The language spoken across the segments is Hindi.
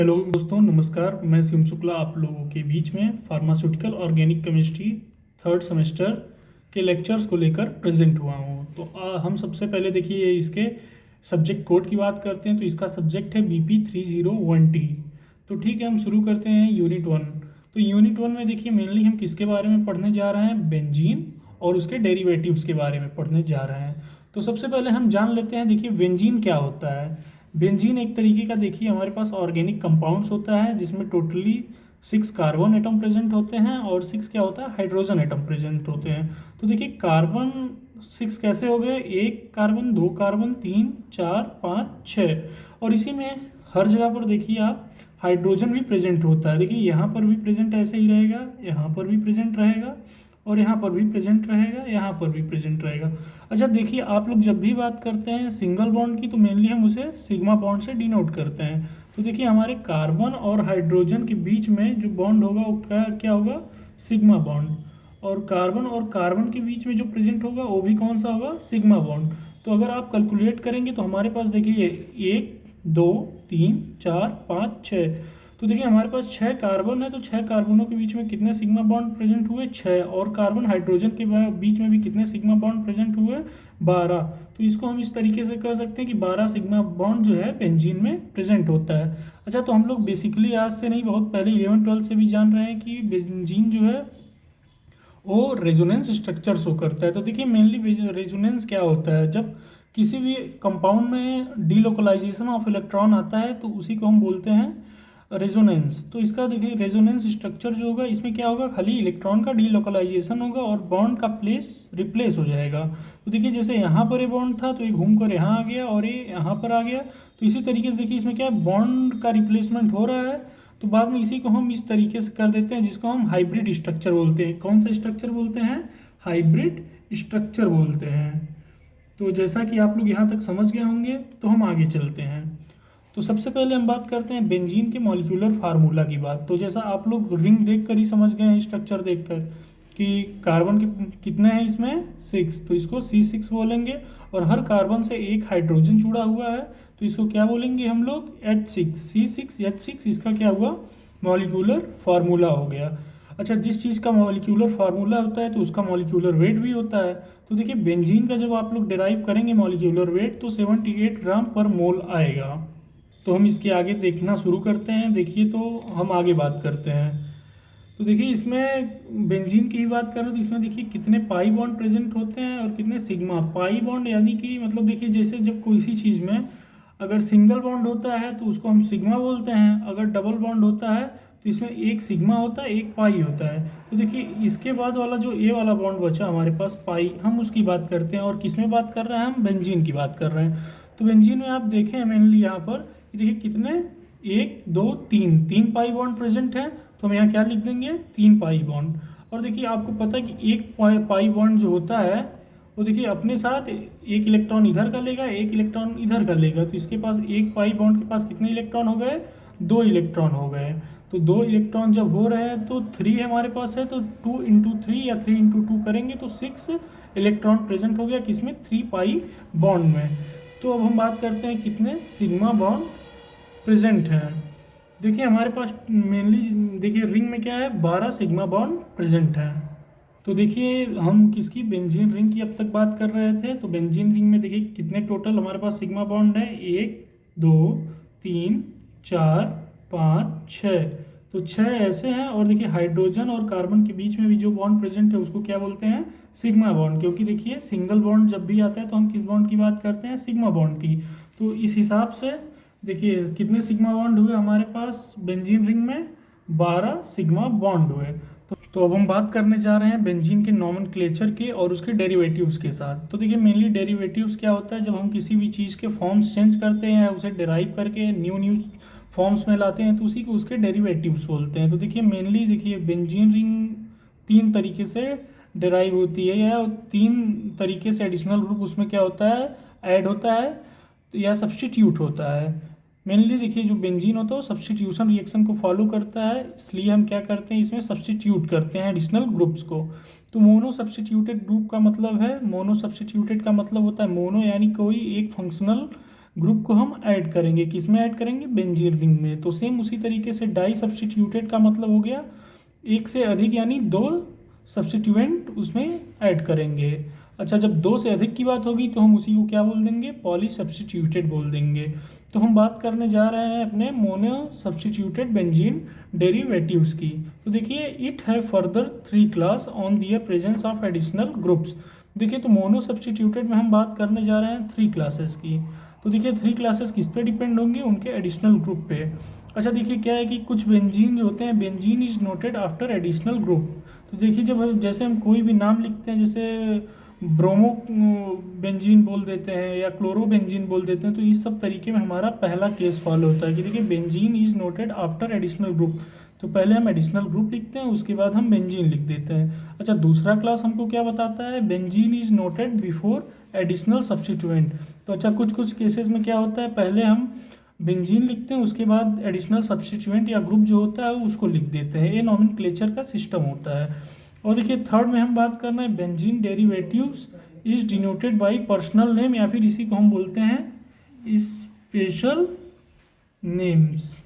हेलो दोस्तों, नमस्कार। मैं शिवम शुक्ला आप लोगों के बीच में pharmaceutical organic chemistry third semester के लेक्चर्स को लेकर प्रेजेंट हुआ हूँ। तो हम सबसे पहले देखिए इसके सब्जेक्ट कोड की बात करते हैं। तो इसका सब्जेक्ट है BP301T। तो ठीक है, हम शुरू करते हैं यूनिट 1। तो यूनिट 1 में देखिए मेनली हम किसके बारे में पढ़ने जा रहे हैं? बेंजीन और उसके डेरिवेटिव्स के बारे में पढ़ने जा रहे हैं। तो सबसे पहले हम जान लेते हैं, देखिए बेंजीन क्या होता है। बेंजीन एक तरीके का देखिए हमारे पास ऑर्गेनिक कंपाउंड्स होता है जिसमें टोटली 6 कार्बन एटम प्रेजेंट होते हैं और 6 क्या होता है? हाइड्रोजन एटम प्रेजेंट होते हैं। तो देखिए कार्बन 6 कैसे हो गए? 1 कार्बन, 2 कार्बन, 3, 4, 5, 6। और इसी में हर जगह पर देखिए आप हाइड्रोजन भी प्रेजेंट होता है। देखिए यहाँ पर भी प्रेजेंट ऐसे ही रहेगा, यहाँ पर भी प्रेजेंट रहेगा और यहाँ पर भी प्रेजेंट रहेगा, यहाँ पर भी प्रेजेंट रहेगा। अच्छा देखिए, आप लोग जब भी बात करते हैं सिंगल बॉन्ड की तो मेनली हम उसे सिग्मा बॉन्ड से डिनोट करते हैं। तो देखिए हमारे कार्बन और हाइड्रोजन के बीच में जो बॉन्ड होगा वो क्या क्या होगा? Sigma bond. और कार्बन के बीच में जो प्रेजेंट होगा वो भी कौन सा होगा? Sigma bond. तो अगर आप कैलकुलेट करेंगे तो हमारे पास देखिए 1, 2, 3, 4, 5, 6। तो देखिए हमारे पास 6 कार्बन है, तो 6 कार्बनों के बीच में कितने सिग्मा बॉन्ड प्रेजेंट हुए? 6। और कार्बन हाइड्रोजन के बीच में भी कितने सिग्मा बॉन्ड प्रेजेंट हुए? 12। तो इसको हम इस तरीके से कह सकते हैं कि 12 सिग्मा बॉन्ड जो है बेंजीन में प्रेजेंट होता है। अच्छा, तो हम लोग बेसिकली आज से नहीं, बहुत पहले 11-12 से भी जान रहे हैं कि बेंजीन जो है वो रेजोनेंस स्ट्रक्चर शो करता है। तो देखिए मेनली रेजोनेंस क्या होता है? जब किसी भी कंपाउंड में डीलोकलाइजेशन ऑफ इलेक्ट्रॉन आता है तो उसी को हम बोलते हैं रेजोनेंस। तो इसका देखिए रेजोनेंस स्ट्रक्चर जो होगा इसमें क्या होगा? खाली इलेक्ट्रॉन का डीलोकलाइजेशन होगा और बॉन्ड का प्लेस रिप्लेस हो जाएगा। तो देखिए जैसे यहाँ पर ये बॉन्ड था तो ये घूम कर यहाँ आ गया और ये यहाँ पर आ गया। तो इसी तरीके से देखिए इसमें क्या है? बॉन्ड का रिप्लेसमेंट हो रहा है। तो बाद में इसी को हम इस तरीके से कर देते हैं जिसको हम हाइब्रिड स्ट्रक्चर बोलते हैं। कौन सा स्ट्रक्चर बोलते हैं? हाइब्रिड स्ट्रक्चर बोलते हैं। तो जैसा कि आप लोग यहाँ तक समझ गए होंगे तो हम आगे चलते हैं। तो सबसे पहले हम बात करते हैं बेंजीन के मॉलिक्यूलर फार्मूला की बात। तो जैसा आप लोग रिंग देखकर ही समझ गए हैं, स्ट्रक्चर देखकर, कि कार्बन के कितने हैं इसमें? 6। तो इसको C6 बोलेंगे। और हर कार्बन से एक हाइड्रोजन जुड़ा हुआ है तो इसको क्या बोलेंगे हम लोग? H6। C6H6 इसका क्या हुआ? मॉलिक्यूलर फार्मूला हो गया। अच्छा, जिस चीज़ का मॉलिक्यूलर फार्मूला होता है तो उसका मॉलिक्यूलर वेट भी होता है। तो देखिए बेंजीन का जब आप लोग डिराइव करेंगे मॉलिक्यूलर वेट तो 78 ग्राम पर मोल आएगा। तो हम इसके आगे देखना शुरू करते हैं। देखिए तो हम आगे बात करते हैं। तो देखिए इसमें बेंजीन की ही बात करें तो इसमें देखिए कितने पाई बॉन्ड प्रेजेंट होते हैं और कितने सिग्मा। पाई बॉन्ड यानी कि मतलब देखिए जैसे जब किसी चीज़ में अगर सिंगल बॉन्ड होता है तो उसको हम सिग्मा बोलते हैं। अगर डबल बॉन्ड होता है तो इसमें एक सिग्मा होता है, एक पाई होता है। तो देखिए इसके बाद वाला जो ए वाला बॉन्ड बचा हमारे पास पाई, हम उसकी बात करते हैं। और किस में बात कर रहे हैं? हम बेंजीन की बात कर रहे हैं। तो बेंजीन में आप देखें मेनली यहाँ पर देखिए कितने 1, 2, 3 पाई बॉन्ड प्रेजेंट है। तो हम यहाँ क्या लिख देंगे? 3 पाई बॉन्ड। और देखिए आपको पता है कि एक पाई बॉन्ड जो होता है वो देखिए अपने साथ एक इलेक्ट्रॉन इधर का लेगा, एक इलेक्ट्रॉन इधर का लेगा। तो इसके पास एक पाई बॉन्ड के पास कितने इलेक्ट्रॉन हो गए? 2 इलेक्ट्रॉन हो गए। तो 2 इलेक्ट्रॉन जब हो रहे हैं तो 3 हमारे पास है तो 2 इंटू 3 या 3 इंटू 2 करेंगे तो 6 इलेक्ट्रॉन प्रेजेंट हो गया किसमें? 3 पाई बॉन्ड में। तो अब हम बात करते हैं कितने सिग्मा बॉन्ड प्रेजेंट हैं। देखिए हमारे पास मेनली देखिए रिंग में क्या है? 12 सिग्मा बॉन्ड प्रेजेंट है। तो देखिए हम किसकी? बेंजीन रिंग की अब तक बात कर रहे थे। तो बेंजीन रिंग में देखिए कितने टोटल हमारे पास सिग्मा बॉन्ड है? 1, 2, 3, 4, 5, 6। तो 6 ऐसे हैं। और देखिए हाइड्रोजन और कार्बन के बीच में भी जो बॉन्ड प्रेजेंट है उसको क्या बोलते हैं? Sigma bond. क्योंकि देखिए सिंगल बॉन्ड जब भी आता है तो हम किस बॉन्ड की बात करते हैं? सिग्मा बॉन्ड की। तो इस हिसाब से देखिए कितने सिग्मा बॉन्ड हुए हमारे पास बेंजीन रिंग में? 12 सिग्मा बॉन्ड हुए। तो अब हम बात करने जा रहे हैं बेंजीन के नॉमेनक्लेचर के और उसके डेरिवेटिव्स के साथ। तो देखिए मेनली डेरिवेटिव्स क्या होता है? जब हम किसी भी चीज़ के फॉर्म्स चेंज करते हैं, उसे डेराइव करके न्यू फॉर्म्स में लाते हैं तो उसी को उसके डेरिवेटिव्स बोलते हैं। तो देखिए मेनली देखिए बेंजीन रिंग 3 तरीके से डेराइव होती है या 3 तरीके से एडिशनल ग्रुप उसमें क्या होता है? ऐड होता है या सब्सटीट्यूट होता है। मेनली देखिए जो बेंजीन होता है वो सब्सटीट्यूशन रिएक्शन को फॉलो करता है, इसलिए हम क्या करते हैं? इसमें सब्सटीट्यूट करते हैं एडिशनल ग्रुप्स को। तो मोनो सब्सटीट्यूटेड ग्रुप का मतलब है, मोनो सब्सटीट्यूटेड का मतलब होता है मोनो यानी कोई एक फंक्शनल ग्रुप को हम ऐड करेंगे, किस में ऐड करेंगे, बेंजीन रिंग में। तो सेम उसी तरीके से डाई सब्स्टिट्यूटेड का मतलब हो गया एक से अधिक यानी दो सब्स्टिट्यूएंट उसमें ऐड करेंगे। अच्छा, जब दो से अधिक की बात होगी तो हम उसी को क्या बोल देंगे, पॉली सब्स्टिट्यूटेड बोल देंगे। तो हम बात करने जा रहे हैं अपने मोनो सब्स्टिट्यूटेड बेंजीन डेरिवेटिव्स की। तो देखिए, इट है further 3 class on their presence of additional groups. देखिए, तो मोनो सब्स्टिट्यूटेड में हम बात करने जा रहे हैं 3 क्लासेस की। तो देखिए 3 क्लासेस किस पे डिपेंड होंगे, उनके एडिशनल ग्रुप पे। अच्छा, देखिए क्या है कि कुछ बेंजीन जो होते हैं, benzene is noted after additional group. तो देखिए, जब जैसे हम कोई भी नाम लिखते हैं, जैसे ब्रोमो बेंजीन बोल देते हैं या क्लोरो बेंजीन बोल देते हैं, तो इस सब तरीके में हमारा पहला केस फॉलो होता है कि देखिए benzene is noted after additional group. तो पहले हम एडिशनल ग्रुप लिखते हैं, उसके बाद हम बेंजीन लिख देते हैं। अच्छा, दूसरा क्लास हमको क्या बताता है, benzene is noted before additional substituent. तो अच्छा, कुछ कुछ केसेस में क्या होता है, पहले हम बेंजीन लिखते हैं, उसके बाद एडिशनल सब्स्टिट्यूएंट या ग्रुप जो होता है उसको लिख देते हैं। ये नॉमेनक्लेचर का सिस्टम होता है। और देखिए थर्ड में हम बात कर रहे हैं, benzene derivatives is denoted by personal name, या फिर इसी को हम बोलते हैं स्पेशल नेम्स।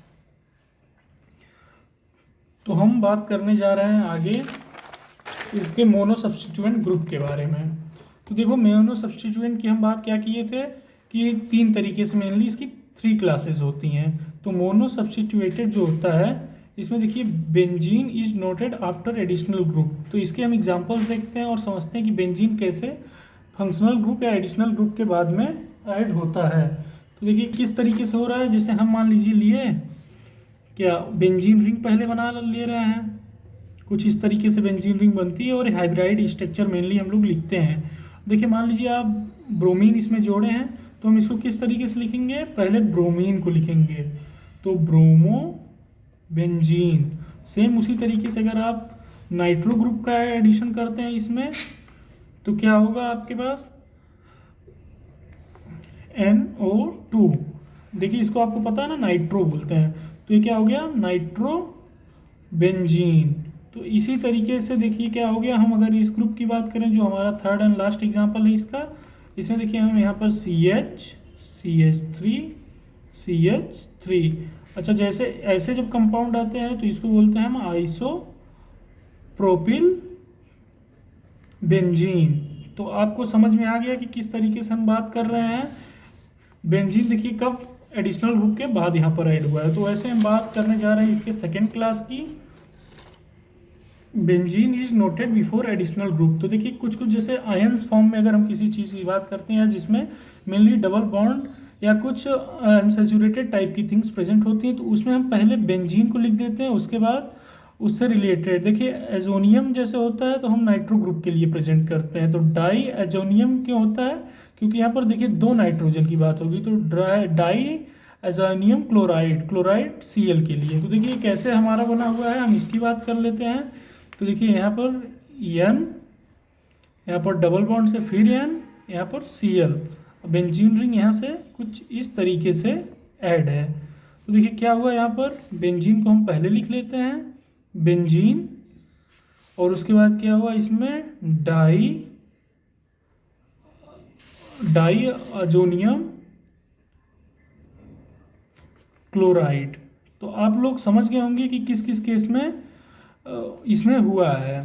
तो हम बात करने जा रहे हैं आगे इसके मोनो सब्स्टिट्यूएंट ग्रुप के बारे में। तो देखो, मोनो सब्स्टिट्यूएंट की हम बात क्या किए थे कि 3 तरीके से मेनली इसकी 3 क्लासेस होती हैं। तो मोनो सब्स्टिट्यूएटेड जो होता है, इसमें देखिए benzene is noted after additional group. तो इसके हम एग्जांपल्स देखते हैं और समझते हैं कि बेंजीन कैसे फंक्शनल ग्रुप या एडिशनल ग्रुप के बाद में ऐड होता है। तो देखिए किस तरीके से हो रहा है, जैसे हम मान लीजिए लिए क्या बेंजीन रिंग पहले बना ले रहे हैं, कुछ इस तरीके से बेंजीन रिंग बनती है और हाइब्राइड स्ट्रक्चर मेनली हम लोग लिखते हैं। देखिए मान लीजिए आप ब्रोमीन इसमें जोड़े हैं, तो हम इसको किस तरीके से लिखेंगे, पहले ब्रोमीन को लिखेंगे तो ब्रोमो बेंजीन। सेम उसी तरीके से अगर आप नाइट्रो ग्रुप का एडिशन करते हैं इसमें, तो क्या होगा आपके पास NO2। देखिए इसको आपको पता है ना, नाइट्रो बोलते हैं, तो ये क्या हो गया, नाइट्रो बेंजीन। तो इसी तरीके से देखिए क्या हो गया, हम अगर इस ग्रुप की बात करें जो हमारा थर्ड एंड लास्ट एग्जांपल है इसका, इसमें देखिए हम यहाँ पर CH CH3 CH3। अच्छा, जैसे ऐसे जब कंपाउंड आते हैं तो इसको बोलते हैं हम आइसोप्रोपिल बेंजीन। तो आपको समझ में आ गया कि किस तरीके से हम बात कर रहे हैं। बेंजीन देखिए कब एडिशनल ग्रुप के बाद यहाँ पर ऐड हुआ है। तो ऐसे हम बात करने जा रहे हैं इसके सेकेंड क्लास की, benzene is noted before additional group. तो देखिए कुछ कुछ जैसे आयंस फॉर्म में अगर हम किसी चीज़ की बात करते हैं जिसमें मेनली डबल बॉन्ड या कुछ अनसैचुरेटेड टाइप की थिंग्स प्रेजेंट होती हैं, तो उसमें हम पहले बेंजीन को लिख देते हैं, उसके बाद उससे रिलेटेड देखिए एजोनियम जैसे होता है तो हम नाइट्रो ग्रुप के लिए प्रेजेंट करते हैं। तो डाई एजोनियम क्यों होता है, क्योंकि यहाँ पर देखिए 2 नाइट्रोजन की बात होगी, तो diazonium chloride, chloride Cl के लिए। तो देखिए कैसे हमारा बना हुआ है, हम इसकी बात कर लेते हैं। तो देखिए यहाँ पर N, यहाँ पर डबल बॉन्ड से फिर N, यहाँ पर Cl, बेंजीन रिंग यहाँ से कुछ इस तरीके से ऐड है। तो देखिए क्या हुआ, यहाँ पर बेंजीन को हम पहले लिख लेते हैं बेंजीन, और उसके बाद क्या हुआ इसमें डाई अजोनियम क्लोराइड। तो आप लोग समझ गए होंगे कि किस किस केस में इसमें हुआ है।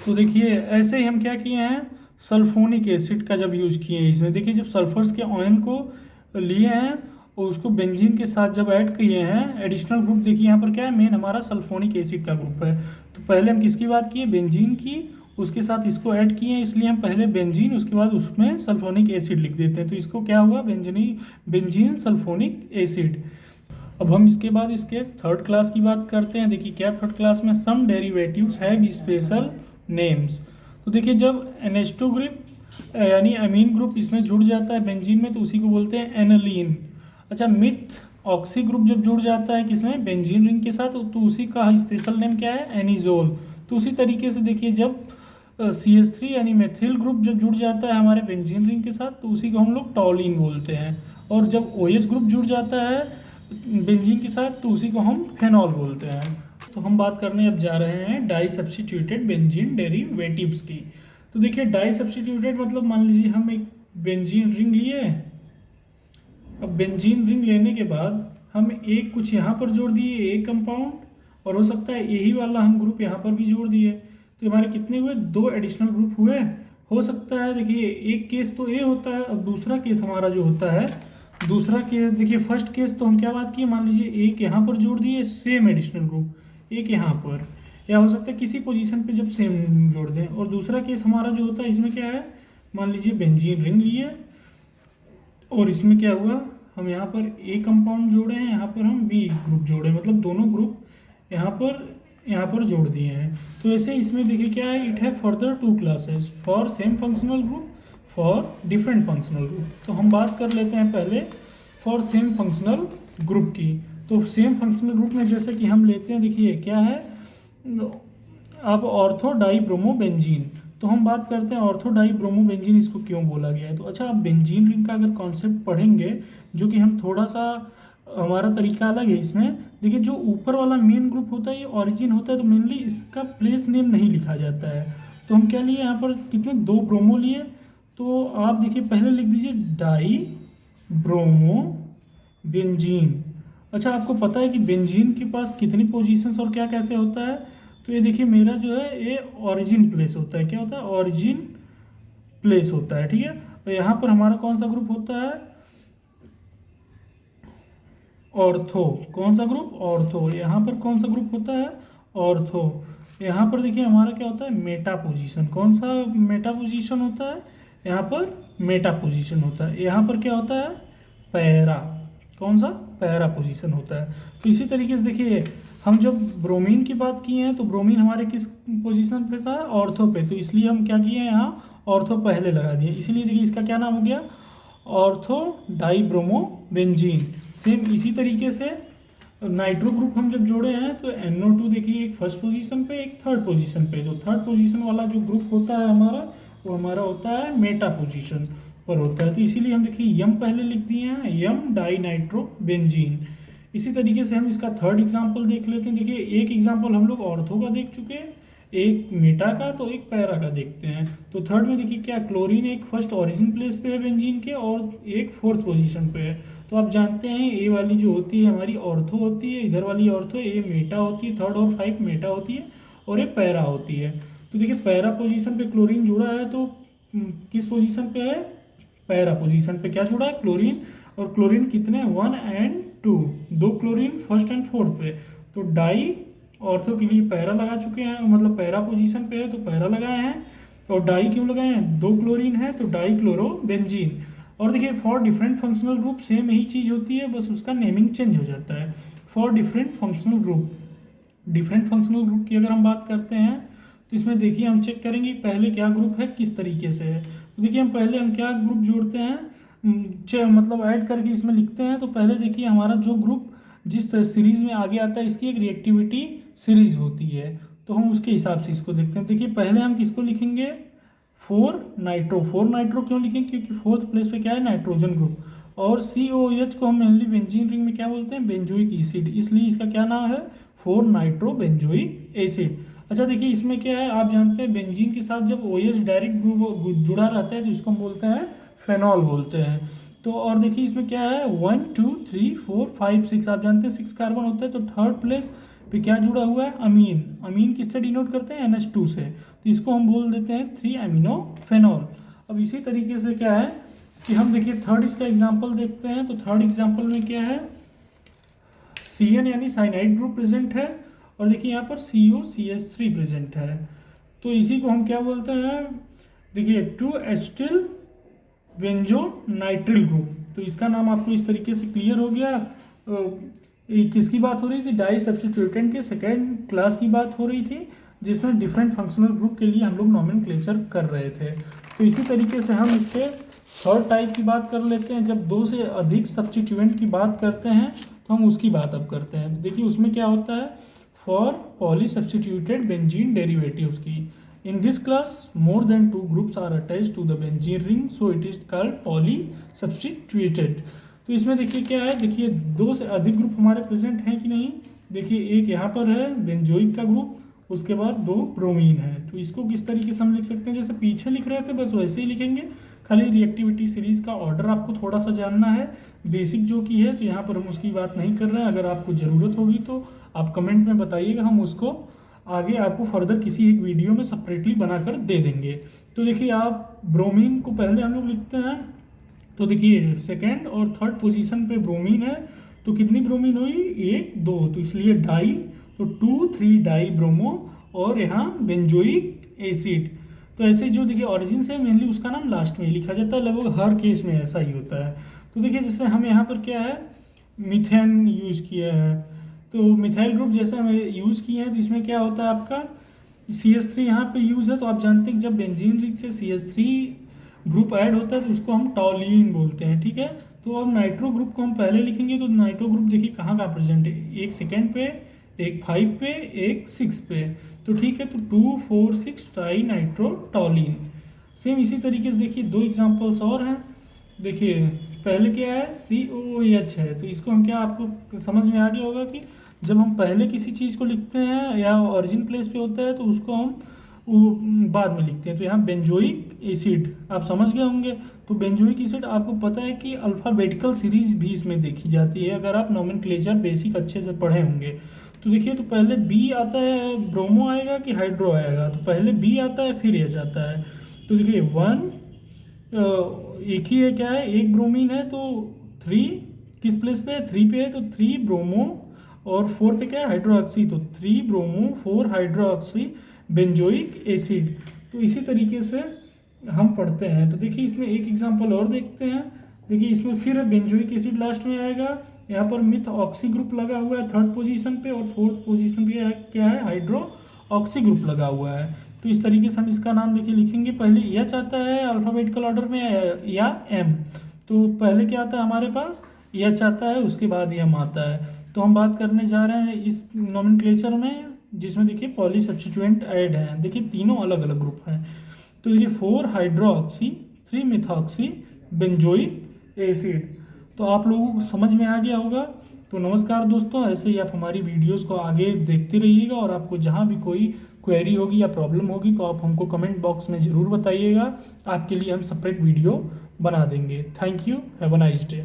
तो देखिए ऐसे ही हम क्या किए हैं, सल्फोनिक एसिड का जब यूज़ किए हैं इसमें, देखिए जब सल्फर्स के आयन को लिए हैं और उसको बेंजीन के साथ जब ऐड किए हैं एडिशनल ग्रुप, देखिए यहाँ पर क्या है, मेन हमारा सल्फोनिक एसिड का ग्रुप है। तो पहले हम किसकी बात किए, बेंजीन की, उसके साथ इसको ऐड किए हैं, इसलिए हम पहले बेंजीन उसके बाद उसमें सल्फोनिक एसिड लिख देते हैं। तो इसको क्या हुआ, बेंजीन सल्फोनिक एसिड। अब हम इसके बाद इसके थर्ड क्लास की बात करते हैं। देखिए क्या थर्ड क्लास में, सम डेरिवेटिव्स हैव स्पेशल नेम्स। तो देखिए जब NH2 ग्रुप यानी अमीन ग्रुप इसमें जुड़ जाता है बेंजीन में, तो उसी को बोलते हैं एनालीन। अच्छा, मिथ ऑक्सी ग्रुप जब जुड़ जाता है किसमें, बेंजीन रिंग के साथ, तो उसी का स्पेशल नेम क्या है, एनिजोल। तो उसी तरीके से देखिए जब CH3 यानी मेथिल ग्रुप जब जुड़ जाता है हमारे बेंजीन रिंग के साथ, तो उसी को हम लोग टॉलिन बोलते हैं। और जब OH ग्रुप जुड़ जाता है बेंजीन के साथ, तो उसी को हम फेनॉल बोलते हैं। तो हम बात करने अब जा रहे हैं डाई सब्स्टिट्यूटेड बेंजीन डेरिवेटिव्स की। तो देखिए डाई सब्स्टिट्यूटेड मतलब मान लीजिए हम एक बेंजीन रिंग लिए अब बेंजीन रिंग लेने के बाद हम एक कुछ यहाँ पर जोड़ दिए एक कंपाउंड, और हो सकता है यही वाला हम ग्रुप यहाँ पर भी जोड़ दिए, तो हमारे कितने हुए, 2 एडिशनल ग्रुप हुए। हो सकता है देखिए एक केस तो ए होता है, अब दूसरा केस हमारा जो होता है, दूसरा केस देखिए फर्स्ट केस तो हम क्या बात किए, मान लीजिए एक यहाँ पर जोड़ दिए सेम एडिशनल ग्रुप एक यहाँ पर, या हो सकता है किसी पोजीशन पे जब सेम जोड़ दें। और दूसरा केस हमारा जो होता है इसमें क्या है, मान लीजिए बेंजीन रिंग लिए और इसमें क्या हुआ, हम यहाँ पर ए कंपाउंड जोड़े हैं, यहाँ पर हम बी ग्रुप जोड़े, मतलब दोनों ग्रुप यहाँ पर जोड़ दिए हैं। तो ऐसे इसमें देखिए क्या है, इट है further 2 classes for same functional group for different functional group. तो हम बात कर लेते हैं पहले फॉर सेम फंक्शनल ग्रुप की। तो सेम फंक्शनल ग्रुप में जैसे कि हम लेते हैं, देखिए क्या है, अब ऑर्थो डाई ब्रोमो बेंजीन। तो हम बात करते हैं ऑर्थो डाई ब्रोमो बेंजीन, इसको क्यों बोला गया है। तो अच्छा, आप बेंजीन रिंग का अगर कॉन्सेप्ट पढ़ेंगे, जो कि हम थोड़ा सा हमारा तरीका अलग है इसमें। देखिए जो ऊपर वाला मेन ग्रुप होता है ये ऑरिजिन होता है, तो मेनली इसका प्लेस नेम नहीं लिखा जाता है। तो हम क्या लिए यहाँ पर, कितने 2 ब्रोमो लिए। तो आप देखिए पहले लिख दीजिए डाई ब्रोमो बेंजीन। अच्छा, आपको पता है कि बेंजीन के पास कितनी पोजीशंस और क्या कैसे होता है। तो ये देखिए मेरा जो है ये ऑरिजिन प्लेस होता है, क्या होता है, ऑरिजिन प्लेस होता है, ठीक है। और यहाँ पर हमारा कौन सा ग्रुप होता है, ऑर्थो। कौन सा ग्रुप, ऑर्थो। यहाँ पर कौन सा ग्रुप होता है, ऑर्थो। यहाँ पर देखिए हमारा क्या होता है, मेटा पोजीशन। कौन सा मेटा पोजीशन होता है, यहाँ पर मेटा पोजीशन होता है। यहाँ पर क्या होता है, पैरा। कौन सा, पैरा पोजीशन होता है। तो इसी तरीके से देखिए हम जब ब्रोमीन की बात किए हैं, तो ब्रोमीन हमारे किस पोजीशन पे था, ऑर्थो पे। तो इसलिए हम क्या किए हैं, यहाँ ऑर्थो पहले लगा दिए। इसीलिए देखिए इसका क्या नाम हो गया, ortho di bromo benzene. Same इसी तरीके से नाइट्रो ग्रुप हम जब जोड़े हैं, तो NO2 देखिए एक फर्स्ट पोजीशन पे एक थर्ड पोजीशन पे। तो थर्ड पोजीशन वाला जो ग्रुप होता है हमारा, वो हमारा होता है मेटा पोजीशन पर होता है। तो इसीलिए हम देखिए यम पहले लिख दिए हैं, यम डाई नाइट्रो बेंजीन। इसी तरीके से हम इसका थर्ड एग्जाम्पल देख लेते हैं। देखिए एक एग्जाम्पल हम लोग ऑर्थो का देख चुके हैं, एक मेटा का, तो एक पैरा का देखते हैं। तो थर्ड में देखिए क्या, क्लोरीन एक फर्स्ट ओरिजिन प्लेस पे है बेंजीन के, और एक फोर्थ पोजीशन पे है। तो आप जानते हैं ए वाली जो होती है हमारी ऑर्थो होती है, इधर वाली ऑर्थो, ए मेटा होती है, थर्ड और 5 मेटा होती है, और ये पैरा होती है। तो देखिए पैरा पोजीशन पे क्लोरीन जुड़ा है, तो किस पोजीशन पे है, पैरा पोजीशन पे क्या जुड़ा है, क्लोरीन। और क्लोरीन कितने, 1 और 2, 2 क्लोरीन फर्स्ट एंड फोर्थ पे। तो डाई ऑर्थो के लिए पैरा लगा चुके हैं, मतलब पैरा पोजीशन पे है तो पैरा लगाए हैं। और डाई क्यों लगाए हैं, 2 क्लोरीन है तो डाई क्लोरो बेंजीन। और देखिए for different functional group same यही चीज़ होती है, बस उसका नेमिंग चेंज हो जाता है। For different functional group, different functional group की अगर हम बात करते हैं, तो इसमें देखिए हम चेक करेंगे पहले क्या ग्रुप है, किस तरीके से है। तो देखिए हम क्या ग्रुप जोड़ते हैं, मतलब ऐड करके इसमें लिखते हैं। तो पहले देखिए हमारा जो ग्रुप जिस सीरीज़ में आगे आता है, इसकी एक रिएक्टिविटी सीरीज होती है, तो हम उसके हिसाब से इसको देखते हैं। देखिए पहले हम किसको लिखेंगे, 4 नाइट्रो। 4 नाइट्रो क्यों लिखेंगे, क्योंकि फोर्थ प्लेस पे क्या है, नाइट्रोजन ग्रुप। और COH को हम मेनली बेंजीन रिंग में क्या बोलते हैं, बेंजोइक एसिड, इसलिए इसका क्या नाम है, 4 नाइट्रो बेंजोइक एसिड। अच्छा देखिए इसमें क्या है, आप जानते हैं बेंजीन के साथ जब OH डायरेक्ट जुड़ा रहता है तो इसको हम बोलते हैं फेनॉल बोलते हैं। तो और देखिए इसमें क्या है, 1 2 3 4 5 6, आप जानते हैं 6 कार्बन होता है। तो थर्ड प्लेस पे क्या जुड़ा हुआ है, अमीन। अमीन किससे डिनोट करते हैं, NH2 से। तो इसको हम बोल देते हैं 3 अमीनो फेनॉल। अब इसी तरीके से क्या है कि हम देखिए थर्ड इसका एग्जाम्पल देखते हैं। तो थर्ड एग्जाम्पल में क्या है, CN यानी साइनाइड ग्रुप प्रेजेंट है, और देखिए यहाँ पर COCH3 प्रेजेंट है। तो इसी को हम क्या बोलते हैं, देखिए 2 एस्टिल बेंजो नाइट्रिल ग्रुप। तो इसका नाम आपको इस तरीके से क्लियर हो गया। किसकी बात हो रही थी, डाई सब्स्टिट्यूटेंट के सेकेंड क्लास की बात हो रही थी, जिसमें डिफरेंट फंक्शनल ग्रुप के लिए हम लोग नॉमेनक्लेचर कर रहे थे। तो इसी तरीके से हम इसके थर्ड टाइप की बात कर लेते हैं। जब 2 से अधिक सब्स्टिट्यूएंट की बात करते हैं तो हम उसकी बात अब करते हैं। तो देखिए उसमें क्या होता है, for poly substituted benzene derivatives की। In this class, more than 2 groups are attached to the benzene ring, so it is called polysubstituted। तो इसमें देखिए क्या है, देखिए 2 से अधिक ग्रुप हमारे प्रेजेंट हैं कि नहीं। देखिए एक यहाँ पर है बेंजोइक का ग्रुप, उसके बाद 2 ब्रोमीन है। तो इसको किस तरीके से हम लिख सकते हैं, जैसे पीछे लिख रहे थे बस वैसे ही लिखेंगे, खाली रिएक्टिविटी सीरीज़ का ऑर्डर आपको थोड़ा सा जानना है, बेसिक जो की है, तो यहाँ पर हम उसकी बात नहीं कर रहे हैं। अगर आपको ज़रूरत होगी तो आप कमेंट में बताइएगा, हम उसको आगे आपको फर्दर किसी एक वीडियो में सेपरेटली बनाकर दे देंगे। तो देखिए, आप ब्रोमीन को पहले हम लोग लिखते हैं, तो देखिए सेकेंड और थर्ड पोजीशन पे ब्रोमीन है, तो कितनी ब्रोमीन हुई, 1 2, तो इसलिए डाई, तो 2 3 डाई ब्रोमो, और यहाँ बेंजोइक एसिड। तो ऐसे जो देखिए ऑरिजिन से मेनली उसका नाम लास्ट में लिखा जाता है, लगभग हर केस में ऐसा ही होता है। तो देखिए जैसे हम यहाँ पर क्या है, मीथेन यूज़ किया है, तो मिथाइल ग्रुप जैसे हमें यूज़ किए हैं, तो इसमें क्या होता है आपका CH3 यहाँ पे यूज़ है। तो आप जानते हैं कि जब बेंजीन रिंग से CH3 ग्रुप ऐड होता है तो उसको हम टॉलिन बोलते हैं, ठीक है। तो अब नाइट्रो ग्रुप को हम पहले लिखेंगे, तो नाइट्रो ग्रुप देखिए कहाँ कहाँ प्रेजेंट है, एक सेकेंड पे, एक 5 पे, एक 6 पे, तो ठीक है। तो 2 4 6 ट्राई नाइट्रो टॉलिन। सेम इसी तरीके से देखिए 2 एग्जाम्पल्स और हैं। देखिए पहले क्या है, COOH है, तो इसको हम क्या, आपको समझ में आ गया होगा कि जब हम पहले किसी चीज़ को लिखते हैं या ओरिजिन प्लेस पे होता है तो उसको हम बाद में लिखते हैं। तो यहाँ बेंजोइक एसिड आप समझ गए होंगे। तो बेंजोइक एसिड आपको पता है कि अल्फ़ाबेटिकल सीरीज भी इसमें देखी जाती है, अगर आप नोमेनक्लेचर बेसिक अच्छे से पढ़े होंगे। तो देखिए, तो पहले बी आता है, ब्रोमो आएगा कि हाइड्रो आएगा, तो पहले बी आता है फिर एच आता है। तो देखिए 1 एक ही है, क्या है, एक ब्रोमीन है, तो 3 किस प्लेस पे है, 3 पे है, तो 3 ब्रोमो, और 4 पे क्या है, हाइड्रोक्सी, तो 3 ब्रोमो 4 हाइड्रोक्सी बेंजोइक एसिड। तो इसी तरीके से हम पढ़ते हैं। तो देखिए इसमें एक एग्जांपल और देखते हैं। देखिए इसमें फिर बेंजोइक एसिड लास्ट में आएगा, यहाँ पर मिथ ऑक्सी ग्रुप लगा हुआ है थर्ड पोजीशन पे, और फोर्थ पोजीशन पे क्या है, हाइड्रो ऑक्सी ग्रुप लगा हुआ है। तो इस तरीके से हम इसका नाम देखिए लिखेंगे, पहले एच आता है अल्फ़ाबेटिकल ऑर्डर में या एम। तो पहले क्या आता है हमारे पास, एच आता है, उसके बाद एम आता है। तो हम बात करने जा रहे हैं इस नोमेनक्लेचर में जिसमें देखिए पॉली सब्स्टिट्यूएंट ऐड हैं। देखिए तीनों अलग अलग ग्रुप हैं। तो देखिए 4 हाइड्रोक्सी 3 मिथॉक्सी बेंजोइक एसिड। तो आप लोगों को समझ में आ गया होगा। तो नमस्कार दोस्तों, ऐसे ही आप हमारी वीडियोस को आगे देखते रहिएगा, और आपको जहाँ भी कोई क्वेरी होगी या प्रॉब्लम होगी तो आप हमको कमेंट बॉक्स में ज़रूर बताइएगा। आपके लिए हम सेपरेट वीडियो बना देंगे। Thank you, have a nice day.